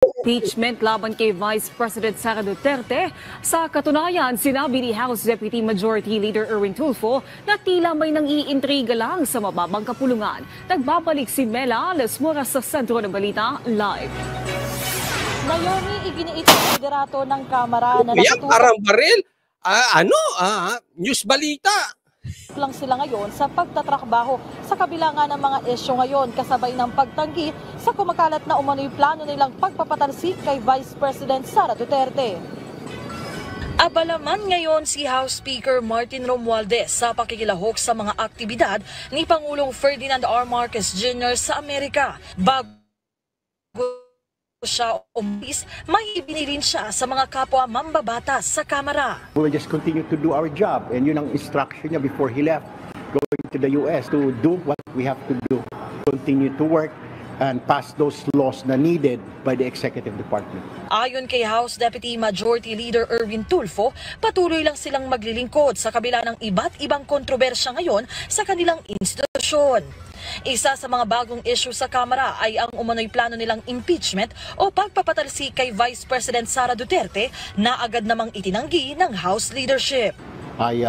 Impeachment laban kay Vice President Sara Duterte. Sa katunayan, sinabi ni House Deputy Majority Leader Erwin Tulfo na tila may nang-iintriga lang sa mababang kapulungan. Nagbabalik si Mela Lesmora sa sentro ng balita live. Ngayon, iginiit ng liderato ng Kamara na Yan, parang baril. News balita. lang sila ngayon sa pagtatrabaho sa kabila nga ng mga isyu ngayon kasabay ng pagtanggi sa kumakalat na umano'y plano nilang pagpapatalsik kay Vice President Sara Duterte. Abalaman ngayon si House Speaker Martin Romualdez sa pakikilahok sa mga aktibidad ni Pangulong Ferdinand R. Marcos Jr. sa Amerika. Bago siya umalis, may ibinilin siya sa mga kapwa mambabatas sa Kamara. We will just continue to do our job, and yun ang instruction niya before he left, going to the US to do what we have to do, continue to work and pass those laws na needed by the Executive Department. Ayon kay House Deputy Majority Leader Erwin Tulfo, patuloy lang silang maglilingkod sa kabila ng iba't ibang kontrobersya ngayon sa kanilang institusyon. Isa sa mga bagong issue sa Kamara ay ang umano'y plano nilang impeachment o pagpapatalsik kay Vice President Sara Duterte na agad namang itinanggi ng House leadership. I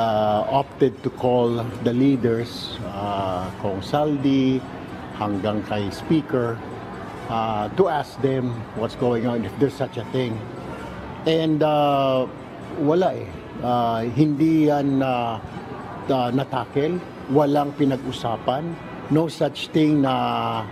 opted to call the leaders, Kong Saldi, hanggang kay Speaker, to ask them what's going on, if there's such a thing. And wala eh. Hindi yan natakel, walang pinag-usapan. No such thing na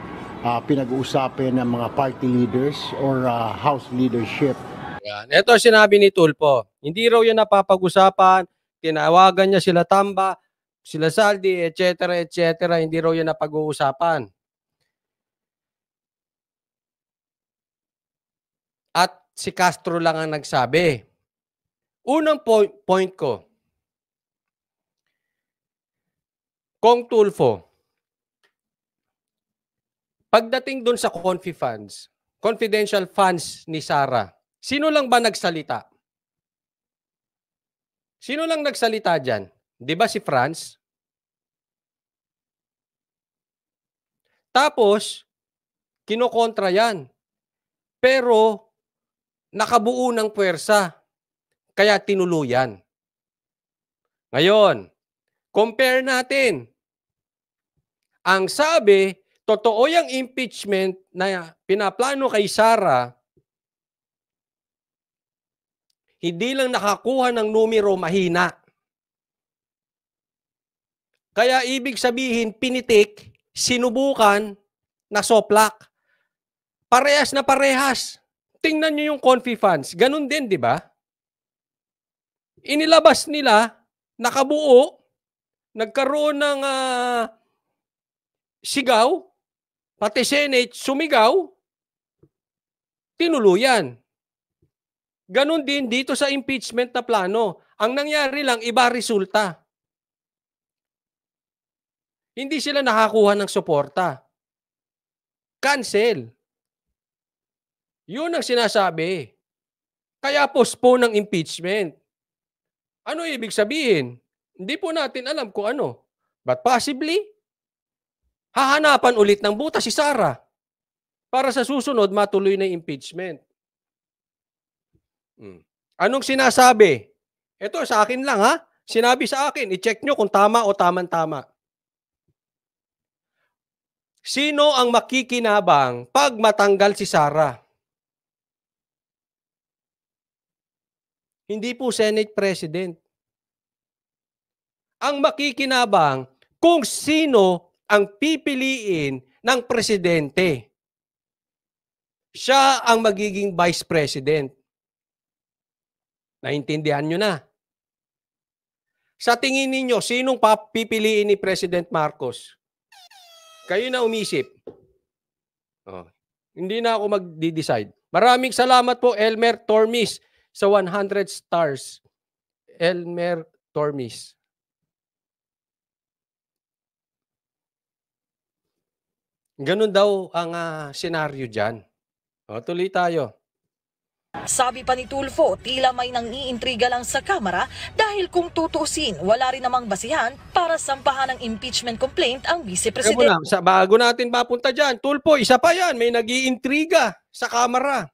pinag-uusapan ng mga party leaders or House leadership. Yan. Ito sinabi ni Tulfo. Hindi raw yan napapag-usapan. Tinawagan niya sila Tamba, sila Saldi, etc. etc. Hindi raw yan napag-uusapan. At si Castro lang ang nagsabi. Unang point ko, Kong Tulfo, pagdating dun sa confidential funds ni Sara, sino lang ba nagsalita? Sino lang nagsalita dyan? Di ba si Franz? Tapos, kinokontra yan. Pero, nakabuo ng puwersa. Kaya tinuluyan. Ngayon, compare natin. Ang sabi, totoo yung impeachment na pinaplano kay Sara, hindi lang nakakuha ng numero mahina. Kaya ibig sabihin, pinitik, sinubukan, nasoplak. Parehas na parehas. Tingnan nyo yung confi funds. Ganun din, di ba? Inilabas nila, nakabuo, nagkaroon ng sigaw, pati Senate sumigaw, tinuluyan. Ganon din dito sa impeachment na plano. Ang nangyari lang, iba resulta. Hindi sila nakakuha ng suporta. Cancel. Yun ang sinasabi. Kaya postpone ng impeachment. Ano ibig sabihin? Hindi po natin alam kung ano. But possibly, hahanapan ulit ng butas si Sara para sa susunod matuloy na impeachment. Anong sinasabi? Ito sa akin lang ha. Sinabi sa akin, i-check nyo kung tama o tama-tama. Sino ang makikinabang pag matanggal si Sara? Hindi po Senate President. Ang makikinabang kung sino ang pipiliin ng presidente. Siya ang magiging vice president. Naintindihan nyo na. Sa tingin ninyo, sinong pipiliin ni President Marcos? Kayo na umisip. Hindi na ako mag-decide. Maraming salamat po, Elmer Tormis, sa 100 stars. Elmer Tormis. Ganun daw ang senaryo dyan. Tuloy tayo. Sabi pa ni Tulfo, tila may nang-iintriga lang sa Kamara dahil kung tutuusin, wala rin namang basihan para sampahan ng impeachment complaint ang vice-president. Bago natin mapunta dyan, Tulfo, isa pa yan, may nag-iintriga sa Kamara.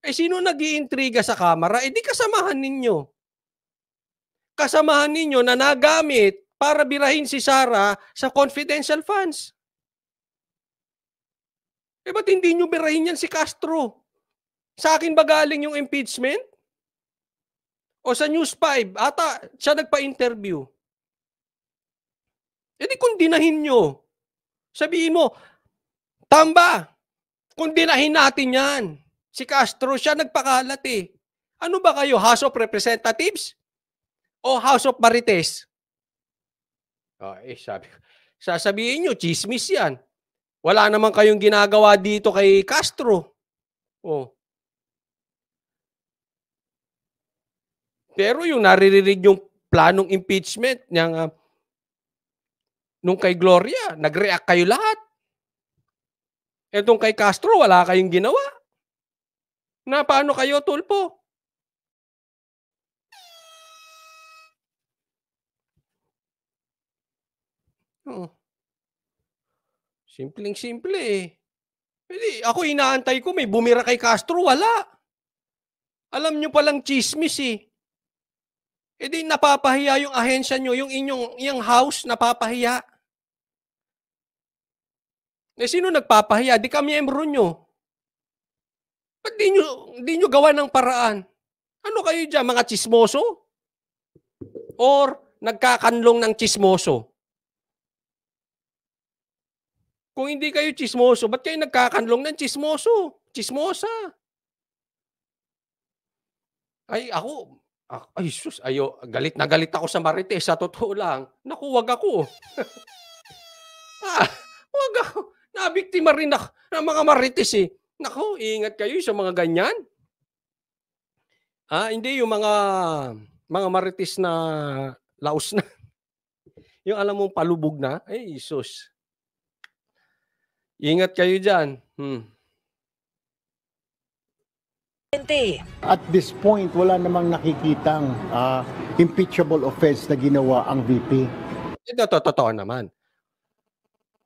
Eh sino nag-iintriga sa Kamara? Eh di kasamahan ninyo. Kasamahan ninyo na nagamit para birahin si Sara sa confidential funds. Eh ba't hindi nyo birahin yan si Castro? Sa akin ba galing yung impeachment? O sa News 5, ata siya nagpa-interview. E di kundinahin nyo. Sabihin mo, tamba, kundinahin natin yan. Si Castro, siya nagpakalat eh. Ano ba kayo, House of Representatives? O House of Marites? Sasabihin nyo, chismis yan. Wala naman kayong ginagawa dito kay Castro. Oh. Pero yung naririnig yung planong impeachment niyang nung kay Gloria, nag-react kayo lahat. Etong kay Castro, wala kayong ginawa. Na paano kayo, Tulfo? Oh. Simpleng-simple eh. Hindi, ako inaantay ko, may bumira kay Castro, wala. Alam nyo palang chismis eh. E di napapahiya yung ahensya nyo, yung house, napapahiya. Eh sino nagpapahiya? Di ka miyembro nyo. Ba't di nyo gawa ng paraan? Ano kayo dyan, mga chismoso? Or nagkakanlong ng chismoso? Kung hindi kayo chismoso, ba't kayo nagkakanlong ng chismoso? Chismosa. Ay, sus, galit na galit ako sa Marites, sa totoo lang. Naku, wag ako. Wag ako. Nabiktima rin ako ng mga Marites eh. Naku, ingat kayo sa mga ganyan. Hindi yung mga Marites na laos na. Yung alam mong palubog na. Ay, sus. Ingat kayo dyan. At this point, wala namang nakikitang impeachable offense na ginawa ang VP. Ito, totoo naman.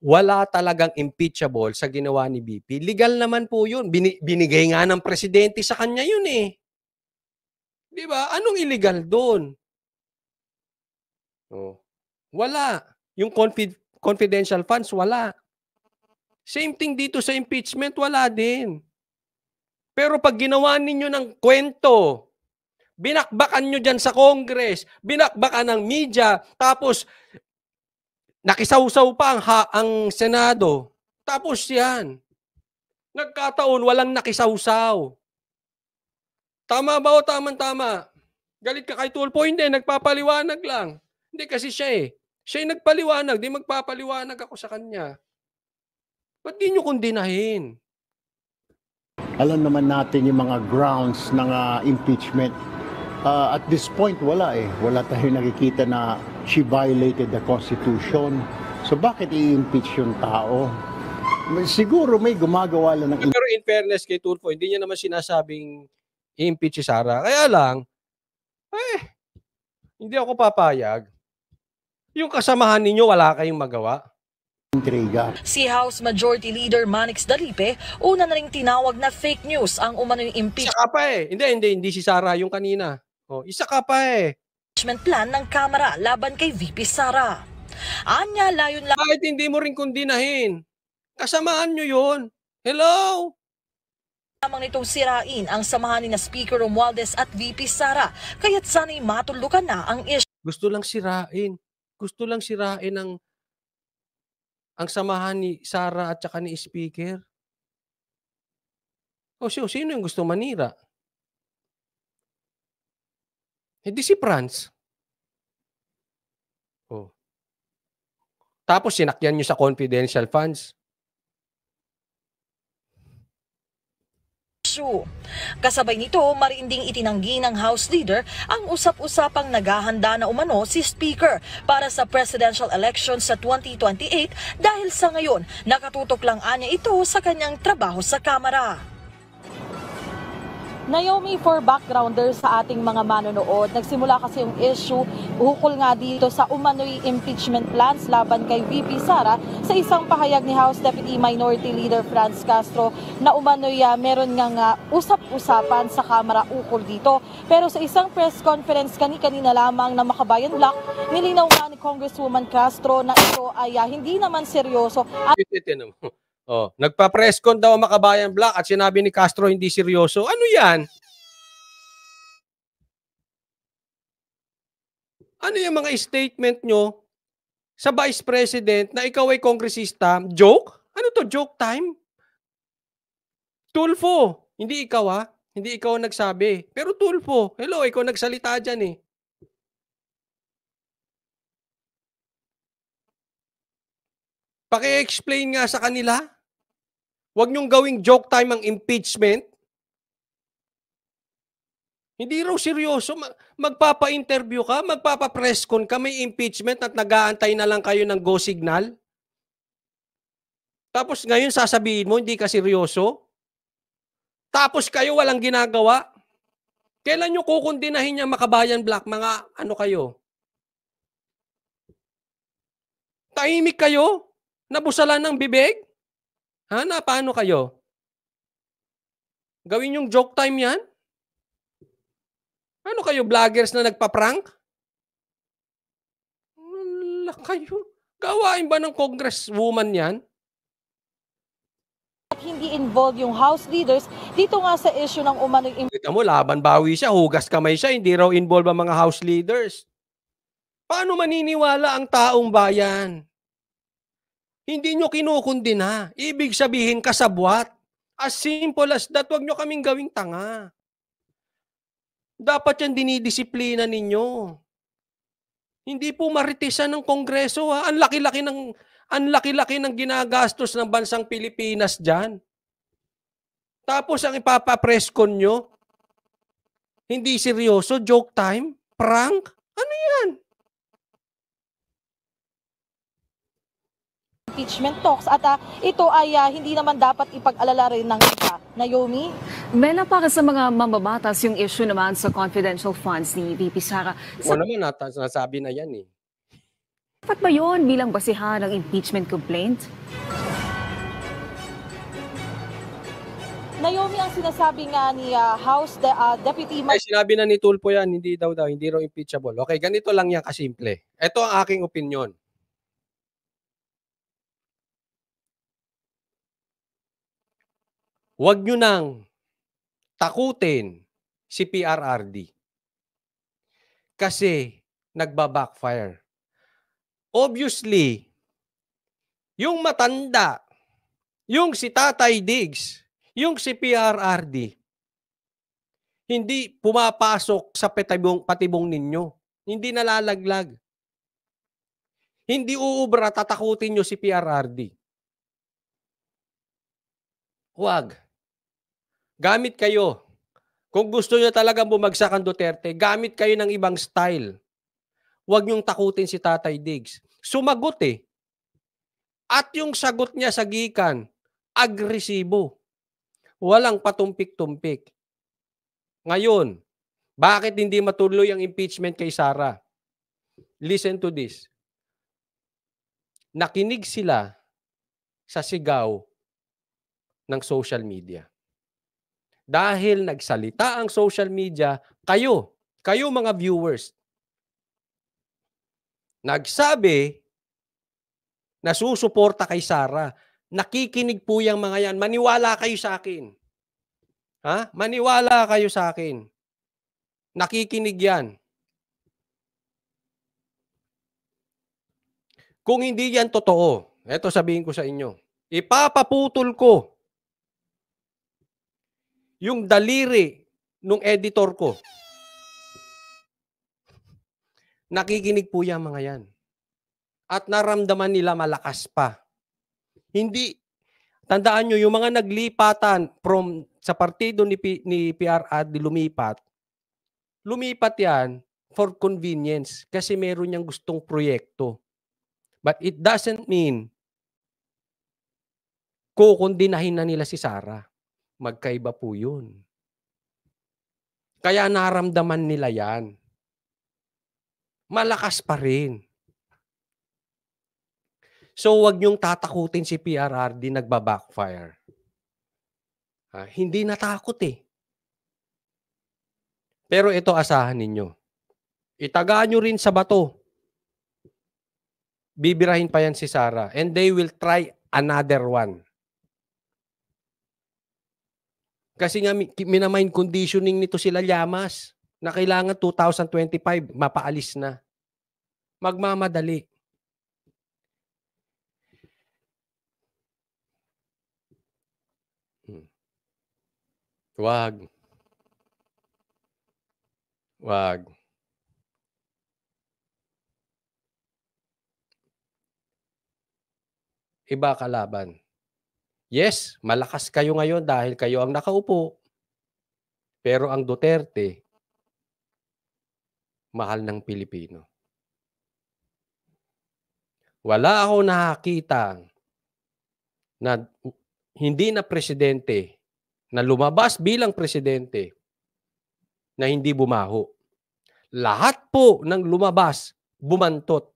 Wala talagang impeachable sa ginawa ni VP. Legal naman po yun. Binigay nga ng presidente sa kanya yun eh. Di ba? Anong illegal doon? Oh. Wala. Yung confidential funds, wala. Same thing dito sa impeachment, wala din. Pero pag ginawa ninyo ng kwento, binakbakan nyo dyan sa Congress, binakbakan ng media, tapos nakisawsaw pa ang Senado. Tapos yan. Nagkataon, walang nakisawsaw. Tama ba o tama-tama? Galit ka kay Tulfo? Hindi, nagpapaliwanag lang. Hindi kasi siya eh. Siya yung nagpaliwanag, di magpapaliwanag ako sa kanya. Ba't di nyo kundinahin? Alam naman natin yung mga grounds ng impeachment. At this point, wala eh. Wala tayong nakikita na she violated the Constitution. So bakit i-impeach yung tao? Siguro may gumagawa lang ng... Pero in fairness kay Tulfo, hindi niya naman sinasabing i-impeach si Sara. Kaya lang, hindi ako papayag. Yung kasamahan ninyo, wala kayong magawa. Intriga. Si House Majority Leader Manix Dalipe, una na ring tinawag na fake news ang umano'y Isa ka pa eh. Hindi si Sara yung kanina. Isa ka pa eh. impeachment plan ng Kamara laban kay VP Sara. Anya, layon lang Kahit hindi mo rin kundinahin, kasamahan nyo yun. Hello? lamang nitong sirain ang samahan ni na Speaker Romualdez at VP Sara, kaya't sana'y matulukan na ang issue. Gusto lang sirain. Gusto lang sirain ang samahan ni Sara at saka ni Speaker. Sino yung gusto manira? Hindi si Franz. Tapos sinakyan nyo sa confidential funds. Kasabay nito, mariinding itinanggi ng House Leader ang usap-usapang naghahanda na umano si Speaker para sa presidential election sa 2028 dahil sa ngayon, nakatutok lang anya ito sa kanyang trabaho sa Kamara. Naomi, for backgrounders sa ating mga manonood, nagsimula kasi yung issue ukol nga dito sa umano'y impeachment plans laban kay VP Sara sa isang pahayag ni House Deputy Minority Leader Franz Castro na umano'y meron nga usap-usapan sa Kamara ukol dito. Pero sa isang press conference kanina lamang na Makabayan Block, nilinaw nga ni Congresswoman Castro na ito ay hindi naman seryoso at Oh, nagpa-press con daw ang Makabayan Black at sinabi ni Castro hindi seryoso. Ano 'yan? Ano yung mga statement nyo sa Vice President na ikaw ay kongresista? Joke? Ano to, joke time? Tulfo. Hindi ikaw Hindi ikaw ang nagsabi. Pero Tulfo, hello, ikaw nagsalita dyan eh. Paki-explain nga sa kanila. Huwag niyong gawing joke time ang impeachment. Hindi raw seryoso. Magpapa-interview ka, magpapa-press con ka, may impeachment at nag-aantay na lang kayo ng go signal. Tapos ngayon sasabihin mo, hindi ka seryoso. Tapos kayo walang ginagawa. Kailan nyo kukundinahin yung Makabayan Black? Mga ano kayo? Tahimik kayo? Nabusalan ng bibig? Na paano kayo? Gawin yung joke time yan? Ano kayo, vloggers na nagpa-prank? Wala kayo. Gawain ba ng congresswoman yan? hindi involved yung House leaders dito nga sa issue ng umano'y Kita mo, laban bawi siya, hugas kamay siya, hindi raw involved ang mga House leaders. Paano maniniwala ang taong bayan? Hindi nyo kinukundina. Ibig sabihin kasabwat. As simple as that, wag nyo kaming gawing tanga. Dapat yan dinidisiplina ninyo. Hindi po maritisan ng Kongreso. Ang laki-laki ng ginagastos ng bansang Pilipinas diyan. Tapos ang ipapapress con nyo, hindi seryoso, joke time, prank. Ano yan? impeachment talks at ito ay hindi naman dapat ipag-alala rin ng iba. Naomi? Mela, para sa mga mambabatas, yung issue naman sa confidential funds ni VP Sara. O naman, nasabi na yan eh. Dapat ba yun bilang basihan ng impeachment complaint? Naomi, ang sinasabi nga ni House Deputy Ay, sinabi na ni Tulfo yan, hindi raw impeachable. Okay, ganito lang yan kasimple. Ito ang aking opinion. Huwag nyo nang takutin si PRRD. Kasi nagba-backfire. Obviously, yung matanda, yung si Tatay Diggs, yung si PRRD, hindi pumapasok sa patibong ninyo. Hindi nalalaglag. Hindi uubra, tatakutin nyo si PRRD. Huwag. Gamit kayo. Kung gusto nyo talagang bumagsak ang Duterte, gamit kayo ng ibang style. Huwag nyong takutin si Tatay Diggs. Sumagot eh. At yung sagot niya sa gikan, agresibo. Walang patumpik-tumpik. Ngayon, bakit hindi matuloy ang impeachment kay Sara? Listen to this. Nakinig sila sa sigaw ng social media. Dahil nagsalita ang social media, kayo mga viewers, nagsabi na susuporta kay Sara. Nakikinig po yung mga yan. Maniwala kayo sa akin. Maniwala kayo sa akin. Nakikinig yan. Kung hindi yan totoo, eto sabihin ko sa inyo, ipapaputol ko yung daliri nung editor ko. Nakikinig po yung mga yan. At naramdaman nila malakas pa. Hindi, tandaan nyo, yung mga naglipatan sa partido ni PRRD lumipat yan for convenience kasi meron niyang gustong proyekto. But it doesn't mean kukundinahin na nila si Sara. Magkaiba po yun. Kaya naramdaman nila yan. Malakas pa rin. So, wag niyong tatakutin si PRRD nagba-backfire. Hindi natakot eh. Pero ito asahan ninyo. Itaga nyo rin sa bato. Bibirahin pa yan si Sara. And they will try another one. Kasi nga minamind conditioning nito sila Llamas na kailangan 2025 mapaalis na. Magmamadali. Wag. Wag. Iba kalaban. Yes, malakas kayo ngayon dahil kayo ang nakaupo. Pero ang Duterte, mahal ng Pilipino. Wala ako nakakita na hindi na presidente na lumabas bilang presidente na hindi bumaho. Lahat po ng lumabas, bumantot.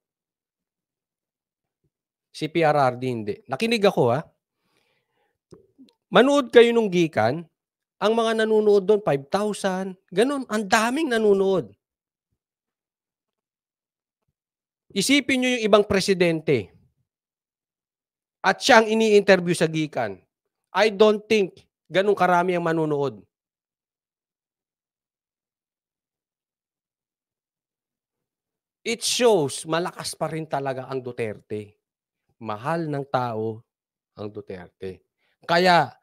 Si PRRD hindi. Nakinig ako Manood kayo nung Gikan, ang mga nanonood doon, 5,000, ganun, ang daming nanonood. Isipin nyo yung ibang presidente at siyang ini-interview sa Gikan. I don't think ganun karami ang manonood. It shows malakas pa rin talaga ang Duterte. Mahal ng tao ang Duterte. Kaya,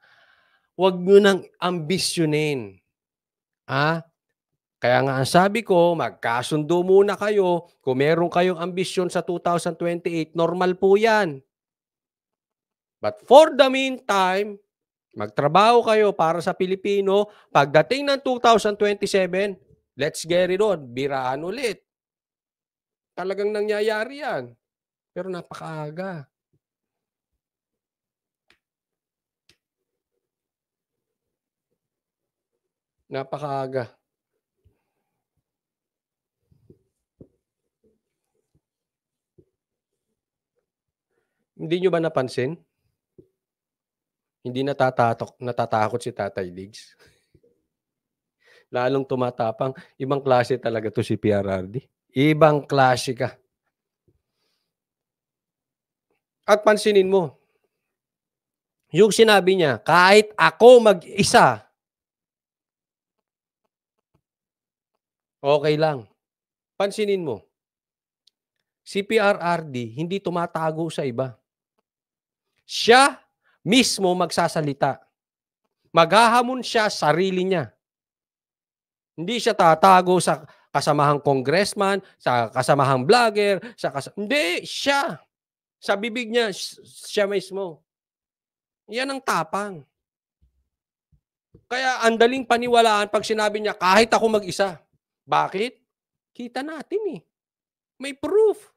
wag nyo nang ambisyonin. Kaya nga ang sabi ko, magkasundo muna kayo. Kung meron kayong ambisyon sa 2028, normal po yan. But for the meantime, magtrabaho kayo para sa Pilipino. Pagdating ng 2027, let's get it on. Biraan ulit. Talagang nangyayari yan. Pero napakaaga. Napakaaga. Hindi nyo ba napansin? Hindi natatakot si Tatay Diggs. Lalong tumatapang. Ibang klase talaga to si PRRD. Ibang klase ka. At pansinin mo, yung sinabi niya, kahit ako mag-isa, okay lang. Pansinin mo, si PRRD hindi tumatago sa iba. Siya mismo magsasalita. Maghahamon siya sarili niya. Hindi siya tatago sa kasamahang congressman, sa kasamahang vlogger, hindi, siya. Sa bibig niya, siya mismo. Yan ang tapang. Kaya andaling paniwalaan pag sinabi niya, kahit ako mag-isa. Bakit? Kita natin May proof.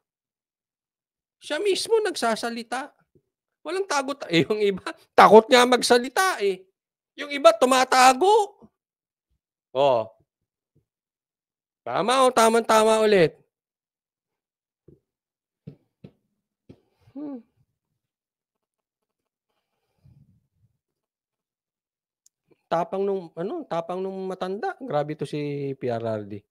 Siya mismo nagsasalita. Walang tagot. Yung iba, takot nga magsalita Yung iba, tumatago. Tama tama ulit. Tapang nung matanda. Grabe to si PRRD.